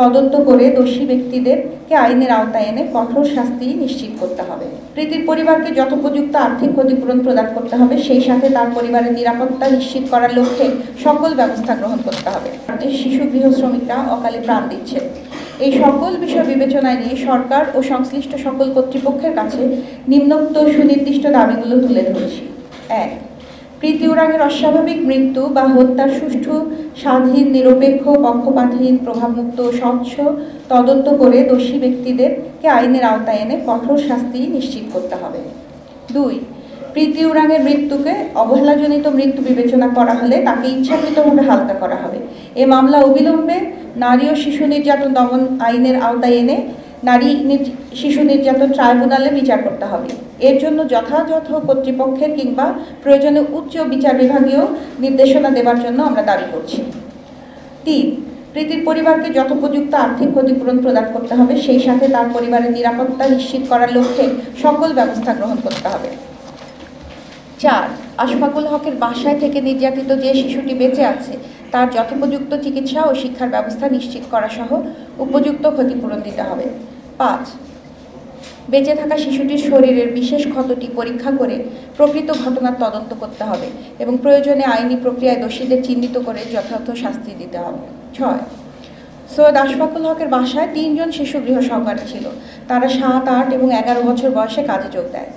তদন্ত করে দোষী ব্যক্তিদেরকে আইনের আওতায় এনে কঠোর শাস্তি নিশ্চিত করতে হবে। প্রীতির পরিবারকে যথোপযুক্ত আর্থিক ক্ষতিপূরণ প্রদান করতে হবে, সেই সাথে তার পরিবারের নিরাপত্তা নিশ্চিত করার লক্ষ্যে সকল ব্যবস্থা গ্রহণ করতে হবে। শিশু গৃহ শ্রমিকরা অকালে প্রাণ দিচ্ছে। এই সকল বিষয় বিবেচনায় নিয়ে সরকার ও সংশ্লিষ্ট সকল কর্তৃপক্ষের কাছে নিম্নোক্ত সুনির্দিষ্ট দাবিগুলো তুলে ধরেছি। 1. প্রীতি উরাংয়ের অস্বাভাবিক মৃত্যু বা হত্যার সুষ্ঠু, স্বাধীন, নিরপেক্ষ, পক্ষপাতহীন, প্রভাবমুক্ত, স্বচ্ছ তদন্ত করে দোষী ব্যক্তিদেরকে আইনের আওতায় এনে কঠোর শাস্তি নিশ্চিত করতে হবে। 2. প্রীতি উরাংয়ের মৃত্যুকে অবহেলাজনিত মৃত্যু বিবেচনা করা হলে তাকে ইচ্ছাকৃতভাবে হালকা করা হবে। এ মামলা অবিলম্বে নারী ও শিশু নির্যাতন দমন আইনের আওতায় এনে নারী শিশু নির্যাতন ট্রাইব্যুনালে বিচার করতে হবে। এর জন্য যথাযথ কর্তৃপক্ষের কিংবা প্রয়োজনে উচ্চ বিচার বিভাগীয় নির্দেশনা দেওয়ার জন্য আমরা দাবি করছি। 3. প্রীতির পরিবারকে যথোপযুক্ত আর্থিক ক্ষতিপূরণ প্রদান করতে হবে, সেই সাথে তার পরিবারের নিরাপত্তা নিশ্চিত করার লক্ষ্যে সকল ব্যবস্থা গ্রহণ করতে হবে। 4. আশফাকুল হকের বাসায় থেকে নির্যাতিত যে শিশুটি বেঁচে আছে তার যথোপযুক্ত চিকিৎসা ও শিক্ষার ব্যবস্থা নিশ্চিত করা সহ উপযুক্ত ক্ষতিপূরণ দিতে হবে। 5. বেঁচে থাকা শিশুটির শরীরের বিশেষ ক্ষতটি পরীক্ষা করে প্রকৃত ঘটনার তদন্ত করতে হবে এবং প্রয়োজনে আইনি প্রক্রিয়ায় দোষীদের চিহ্নিত করে যথাযথ শাস্তি দিতে হবে। 6. সৈয়দ আশফাকুল হকের বাসায় 3 জন শিশু গৃহ সহকারী ছিল। তারা 7, 8 এবং 11 বছর বয়সে কাজে যোগ দেয়।